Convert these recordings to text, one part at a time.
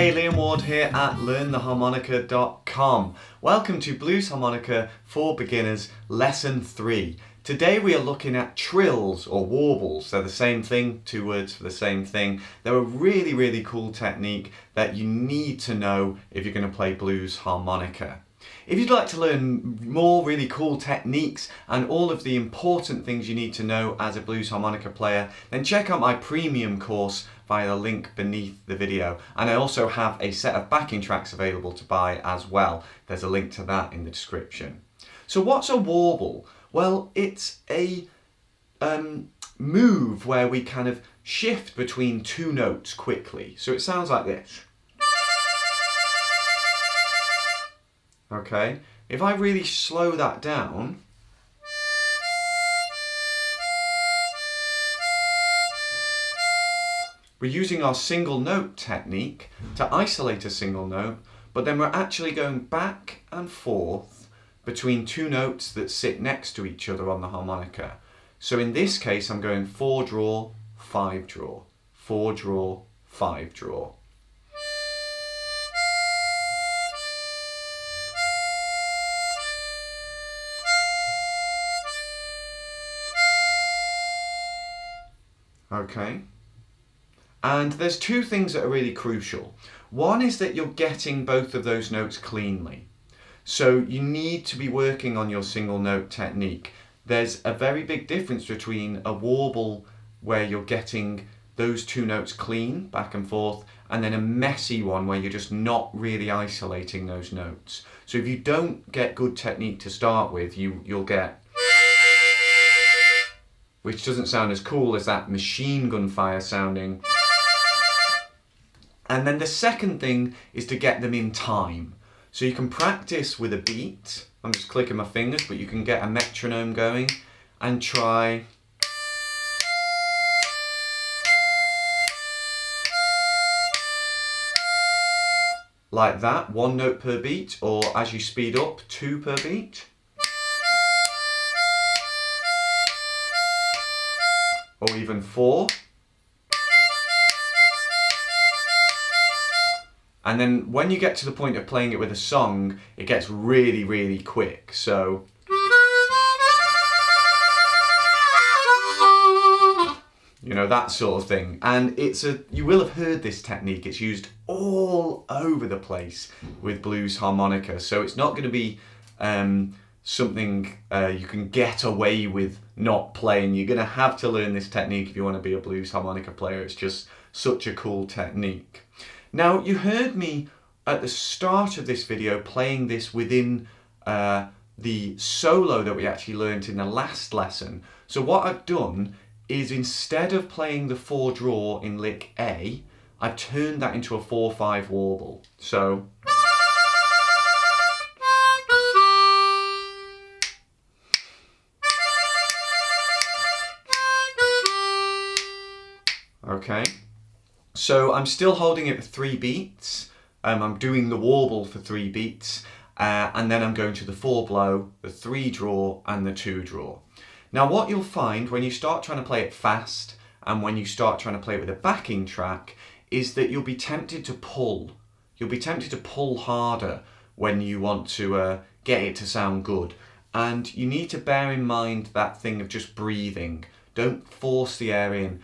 Hey, Liam Ward here at LearnTheHarmonica.com. Welcome to Blues Harmonica for Beginners Lesson 3. Today we are looking at trills or warbles. They're the same thing, two words for the same thing. They're a really cool technique that you need to know if you're going to play blues harmonica. If you'd like to learn more really cool techniques and all of the important things you need to know as a blues harmonica player, then check out my premium course via the link beneath the video. And I also have a set of backing tracks available to buy as well. There's a link to that in the description. So what's a warble? Well, it's a move where we kind of shift between two notes quickly. So it sounds like this. Okay, if I really slow that down, we're using our single note technique to isolate a single note, but then we're actually going back and forth between two notes that sit next to each other on the harmonica. So in this case, I'm going 4 draw, 5 draw, 4 draw, 5 draw. Okay, and there's two things that are really crucial. One is that you're getting both of those notes cleanly. So you need to be working on your single note technique. There's a very big difference between a warble where you're getting those two notes clean back and forth, and then a messy one where you're just not really isolating those notes. So if you don't get good technique to start with, you'll get, which doesn't sound as cool as that machine gun fire sounding. And then the second thing is to get them in time. So you can practice with a beat. I'm just clicking my fingers, but you can get a metronome going and try. Like that, 1 note per beat, or as you speed up, 2 per beat. Or even 4. And then when you get to the point of playing it with a song, it gets really quick. So you know, that sort of thing. And you will have heard this technique. It's used all over the place with blues harmonica. So it's not going to be something you can get away with not playing. You're going to have to learn this technique if you want to be a blues harmonica player. It's just such a cool technique. Now, you heard me at the start of this video playing this within the solo that we actually learned in the last lesson. So what I've done is, instead of playing the 4 draw in lick A, I've turned that into a 4/5 warble. So okay, so I'm still holding it for 3 beats. I'm doing the warble for 3 beats, and then I'm going to the 4 blow, the 3 draw, and the 2 draw. Now what you'll find when you start trying to play it fast, and when you start trying to play it with a backing track, is that you'll be tempted to pull. You'll be tempted to pull harder when you want to get it to sound good. And you need to bear in mind that thing of just breathing. Don't force the air in.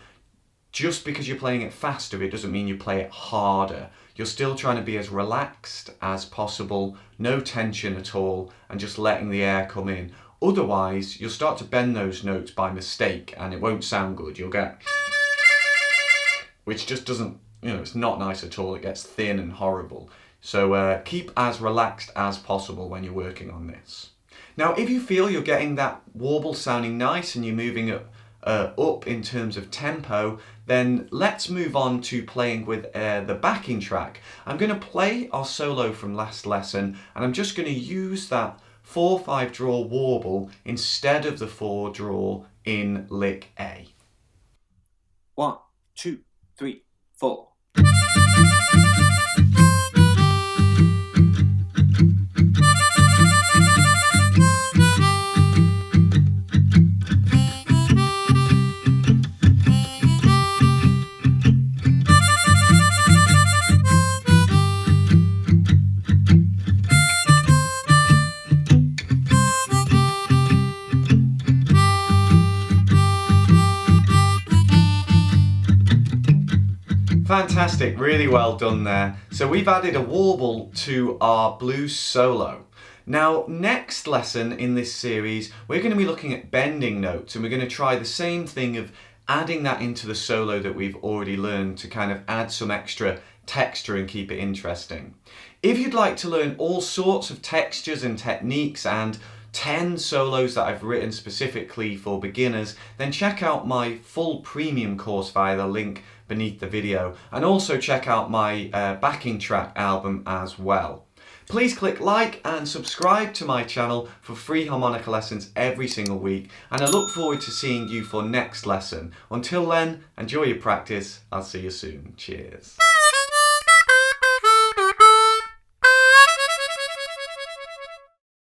Just because you're playing it faster, it doesn't mean you play it harder. You're still trying to be as relaxed as possible, no tension at all, and just letting the air come in. Otherwise, you'll start to bend those notes by mistake and it won't sound good. You'll get, which just doesn't, it's not nice at all. It gets thin and horrible. So keep as relaxed as possible when you're working on this. Now, if you feel you're getting that warble sounding nice and you're moving it up in terms of tempo, then let's move on to playing with the backing track. I'm going to play our solo from last lesson, and I'm just going to use that 4/5 draw warble instead of the 4 draw in lick A. 1, 2, 3, 4. Fantastic, really well done there. So we've added a warble to our blues solo. Now, next lesson in this series, we're going to be looking at bending notes, and we're going to try the same thing of adding that into the solo that we've already learned to kind of add some extra texture and keep it interesting. If you'd like to learn all sorts of textures and techniques and 10 solos that I've written specifically for beginners, then check out my full premium course via the link beneath the video, and also check out my backing track album as well. Please click like and subscribe to my channel for free harmonica lessons every single week, and I look forward to seeing you for next lesson. Until then, enjoy your practice. I'll see you soon. Cheers.